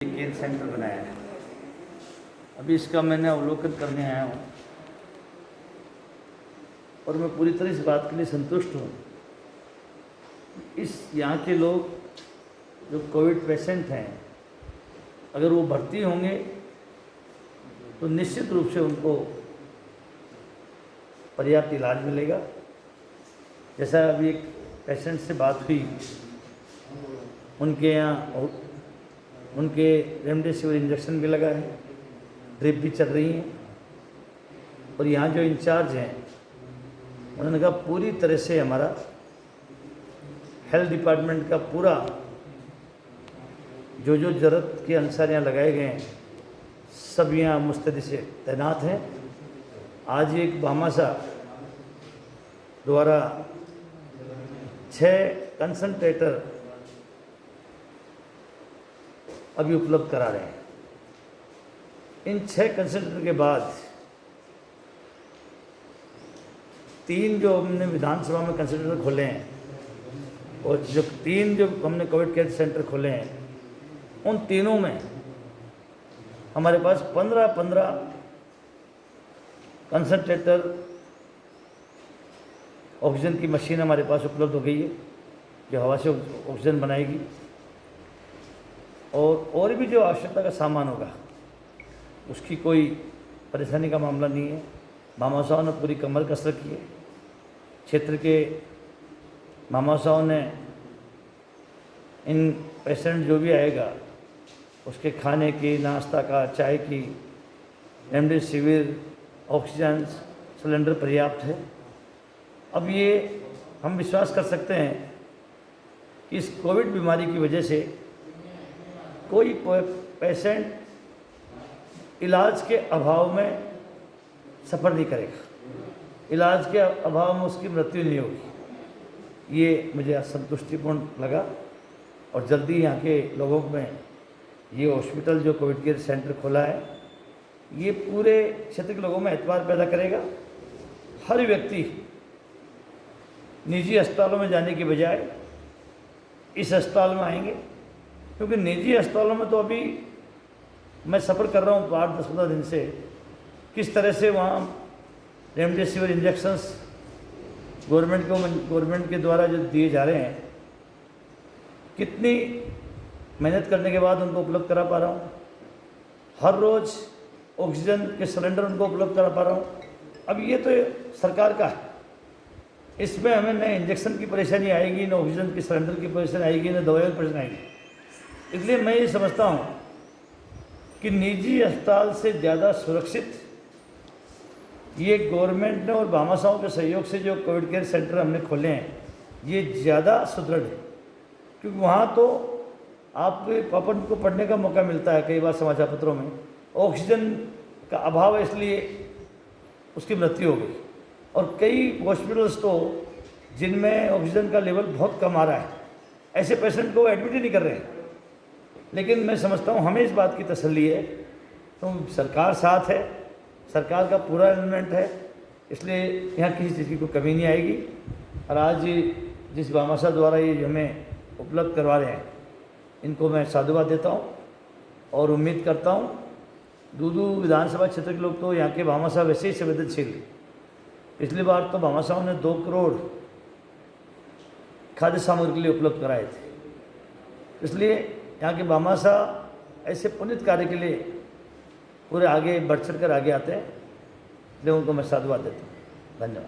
Care centre बनाया है। अभी इसका मैंने अवलोकन करने आया हूँ और मैं पूरी तरह इस बात के लिए संतुष्ट हूँ। इस यहाँ के लोग जो कोविड पेशेंट हैं, अगर वो भर्ती होंगे तो निश्चित रूप से उनको पर्याप्त इलाज मिलेगा। जैसा अभी एक पेशेंट से बात हुई, उनके यहाँ उनके रेमडेसिविर इंजेक्शन भी लगा है, ड्रिप भी चल रही है और यहाँ जो इंचार्ज हैं उन्होंने कहा पूरी तरह से हमारा हेल्थ डिपार्टमेंट का पूरा जो ज़रूरत के अनुसार यहाँ लगाए गए हैं सब यहाँ मुस्तैदी से तैनात हैं। आज एक भामाशाह द्वारा 6 कंसंट्रेटर अभी उपलब्ध करा रहे हैं। इन 6 कंसंट्रेटर के बाद 3 जो हमने विधानसभा में कंसंट्रेटर खोले हैं और जो 3 जो हमने कोविड केयर सेंटर खोले हैं, उन तीनों में हमारे पास 15-15 कंसंट्रेटर ऑक्सीजन की मशीन हमारे पास उपलब्ध हो गई है जो हवा से ऑक्सीजन बनाएगी। और भी जो आवश्यकता का सामान होगा उसकी कोई परेशानी का मामला नहीं है। भामाशाहों ने पूरी कमर कसरत की है। क्षेत्र के भामाशाहों ने इन पेशेंट जो भी आएगा उसके खाने की, नाश्ता का, चाय की, रेमडेसिविर, ऑक्सीजन सिलेंडर पर्याप्त है। अब ये हम विश्वास कर सकते हैं कि इस कोविड बीमारी की वजह से कोई पेशेंट इलाज के अभाव में सफ़र नहीं करेगा, इलाज के अभाव में उसकी मृत्यु नहीं होगी। ये मुझे संतुष्टिपूर्ण लगा और जल्दी यहाँ के लोगों में ये हॉस्पिटल जो कोविड केयर सेंटर खोला है ये पूरे क्षेत्र के लोगों में एतबार पैदा करेगा। हर व्यक्ति निजी अस्पतालों में जाने की बजाय इस अस्पताल में आएंगे, क्योंकि निजी अस्पतालों में तो अभी मैं सफ़र कर रहा हूँ 8-10-15 दिन से, किस तरह से वहाँ रेमडेसिविर इंजेक्शंस गवर्नमेंट के द्वारा जो दिए जा रहे हैं, कितनी मेहनत करने के बाद उनको उपलब्ध करा पा रहा हूँ। हर रोज़ ऑक्सीजन के सिलेंडर उनको उपलब्ध करा पा रहा हूँ। अब ये तो सरकार का है, इसमें हमें न इंजेक्शन की परेशानी आएगी, न ऑक्सीजन के सिलेंडर की परेशानी आएगी, न दवाइयों की परेशानी आएगी। इसलिए मैं ये समझता हूँ कि निजी अस्पताल से ज़्यादा सुरक्षित ये गवर्नमेंट ने और भामाशाहों के सहयोग से जो कोविड केयर सेंटर हमने खोले हैं ये ज़्यादा सुदृढ़ है। क्योंकि वहाँ तो आपको को पढ़ने का मौका मिलता है कई बार समाचार पत्रों में, ऑक्सीजन का अभाव है इसलिए उसकी मृत्यु हो गई। और कई हॉस्पिटल्स तो जिनमें ऑक्सीजन का लेवल बहुत कम आ रहा है, ऐसे पेशेंट को एडमिट ही नहीं कर रहे हैं। लेकिन मैं समझता हूँ हमें इस बात की तसल्ली है तो सरकार साथ है, सरकार का पूरा एलिमेंट है, इसलिए यहाँ किसी चीज़ की कोई कमी नहीं आएगी। और आज जिस भामाशाह द्वारा ये हमें उपलब्ध करवा रहे हैं इनको मैं साधुवाद देता हूँ और उम्मीद करता हूँ दूदू विधानसभा क्षेत्र के लोग तो यहाँ के भामाशाह वैसे ही संवेदनशील। पिछली बार तो भामाशाहों ने 2 करोड़ खाद्य सामग्री के लिए उपलब्ध कराए थे। इसलिए यहाँ के भामाशाह ऐसे पुनीत कार्य के लिए पूरे आगे बढ़ चढ़ कर आगे आते हैं, इसलिए उनको मैं साधुवाद देता हूँ। धन्यवाद।